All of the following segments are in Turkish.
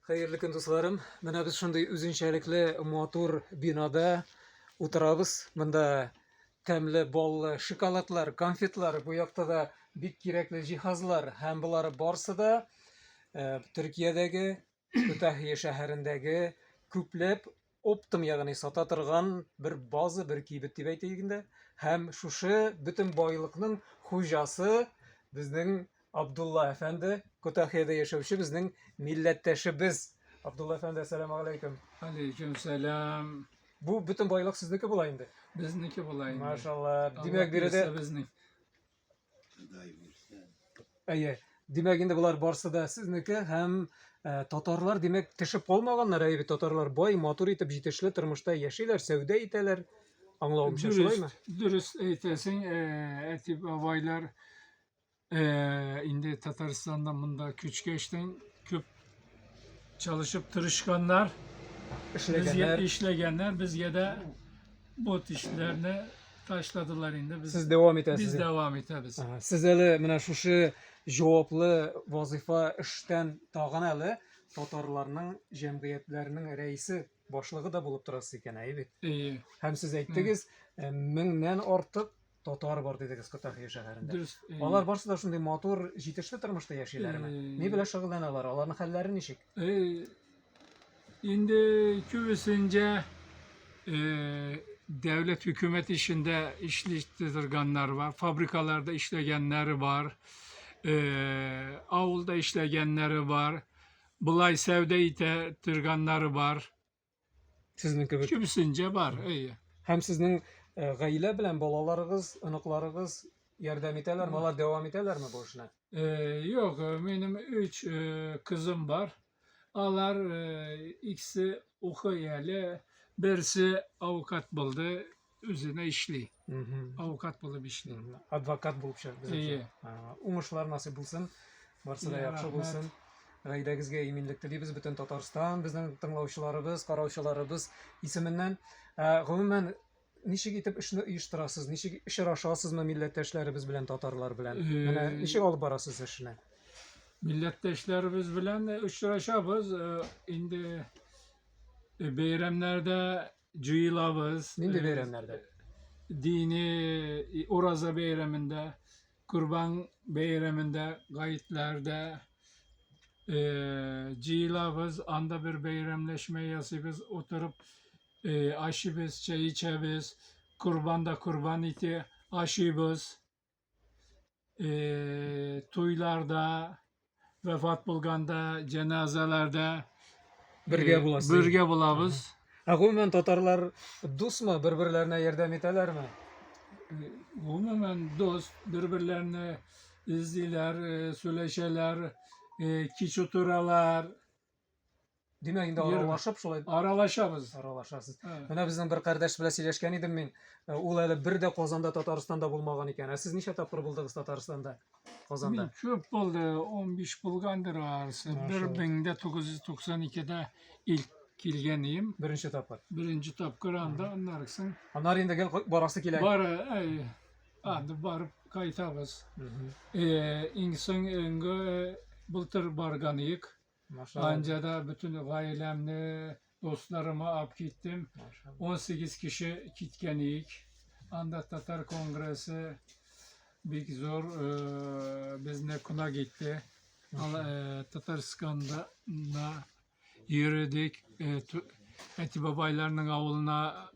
Hayırlı gün dostlarım. Mena biz şunday üzünçelikli motor binada oturabız. Bunda temli bol şokoladlar, konfetler, bu yakta da bik kerakli cihazlar hem bular barsa da Türkiye'deki Kütahya şehrindeki küplep optim yani sata turgan bir bazı bir kibet deb aytaylikda hem şuşu bütün boyliqning xo'jasi bizning Abdullah Efendi Kütahya'da yaşavchi bizning millatdoshimiz. Abdullah Efendi, assalomu alaykum. Aleykümselam. Bu bütün boyliq sizniki bo'la endi. Bizniki bo'laydi. Maşallah. Allah Demak, birida bersa bizning. Aye. Demak, endi bular borsa da sizniki hem Tatarlar demek tishib qolmaganlar. Aybi Tatarlar boy, motor etib yetishli turmushda yashaylar, savdo etalar. Anglawimcha shulaymi? Dürüst eytesin. Etip avaylar indi Tataristan'dan bunda güç geçtin. Köp çalışıp tırışkanlar. İşlegenler. İşlegenler. Bizge de bot işlerini taşladılar indi. Siz devam etasiz. Biz devam etemiz. Siz hali mana shu javobli vazifa ishdan tag'in hali Tatarlarning jamiyatlarning raisi boshlig'i da bo'lib turasiz ekan, aybi. İyi. Hem siz aytdingiz, mingdan ortiq Tatar bor dedingiz Kütahya shahrida. Dürüst. Ular barsa da shunday motor yetishli turmushda yashaylarmi? Ne bilan shug'ullanalar? Ularning hallari nechik? Şimdi küvüsünce devlet hükümet işinde işletirganlar var, fabrikalarda işleyenleri var, avulda işleyenleri var, bulay sevde itetirganları var. Sizniki bu. Küvüsünce var. İyi. Hem sizning gaila bilan bolalarınız, aniqlarınız yordam etalarmi? Ular davom etalarmi bu ishni? Yok, benim 3 kızım var. Onlar ikisi okuyali, birisi avukat buldu, üzerine işli. Avukat bulup işli. Advokat bo'lib ishlaydi. İyi. Uңышлар nasib bo'lsin, barsa da Ya, yaxshi rahmat. bo'lsin. Gaydagizga iminlik tilaymiz butun Tatariston, bizning tinglovchilarimiz, qarovchilarimiz ismidan. Umuman nechik etib ishni uyushtirasiz? Nechik ishlashasizmi millatdoshlarimiz bilan, Tatarlar bilan? Mana nechik olib borasiz ishni? Milletteşlerimiz bilen uçraşabız. Indi beyramlarda cıyılavız. Nindi bayramlarda? Dini Oraza beyramında, Kurban beyramında, gayitlerde cıyılavız. Anda bir beyramleşme yasıyız. Oturup aşıyız, çay içebiz. Kurbanda kurban iti aşıyız. Toylarda, vefat bulganda, cenazelerde Birga bo'lasiz. birge bulabız. Umuman Tatarlar do'stmi? Bir-birlarine yordam etalarmi? Umumen dost, birbirlerini izliler, söyleşeler, kiç oturalar, Demak, endi aralashib shulay aralaşabız. aralashasiz. Evet. Mana bizning bir qardosh bilan сөйләшкән edim men. U hali birda Qozonda, Tataristonda bo'lmagan ekan. Siz necha tapqir bo'ldingiz Tataristonda? Qozonda. Bir köp oldu, 15 bulgandır arası. Maşallah. 1992'de ilk kilgeniyim. Birinchi tapqir. Birinci tapkıranda anlarsın. Anar endi gel borasi kelar. Var, adı varıp kaytabız. İnsan öngü bultur barganıyık. Maşallah. Anca da bütün ailemni, dostlarımı ap gittim. Maşallah. 18 kişi kitkeniyik. Anda Tatar Kongresi bir zor bizne kuna gitti. Tataristan'da yürüdük. Eti babaylarının avluna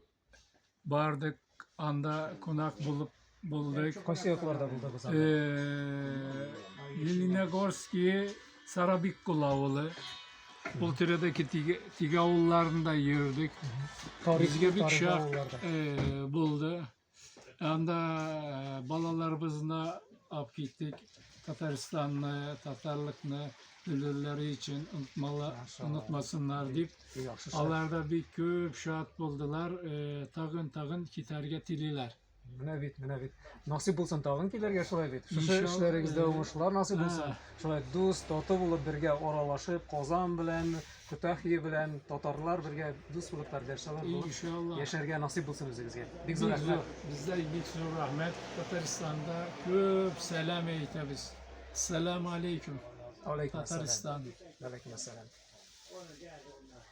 bardık. Anda konak bulduk. Qaysi yoqlarda bo'ldingiz? Yelinogorskiy Sarabikul avulu. Bultire'deki tiga avullarında yürüdük. Bizge bir şah buldu. Anda balalarımızla ap gittik. Tataristanlı, Tatarlıklı ölürleri için unutmasınlar deyip alarda bir köp şahat buldular. Tağın kitarga tililer. Mana bit. Nasib bo'lsin tag'in kelarga shulay bit. Shu İnşallah. ishlaringizda o'ng'ishlar nasib bo'lsin. Ha. Shulay do'st, tota bo'lib birga oralashib, Qozon bilan, Kütahya bilan, Tatarlar birga do'st bo'lib, qardoshlar bo'lib İnşallah. yasharga nasib bo'lsin o'zingizga. Bek zo'r rahmat. Bizde bir zor rahmet. Tataristan'da köp selam eytebiz. Selamun aleyküm. Aleyküm Tataristan. Aleyküm assalam. Onu geldi onlar.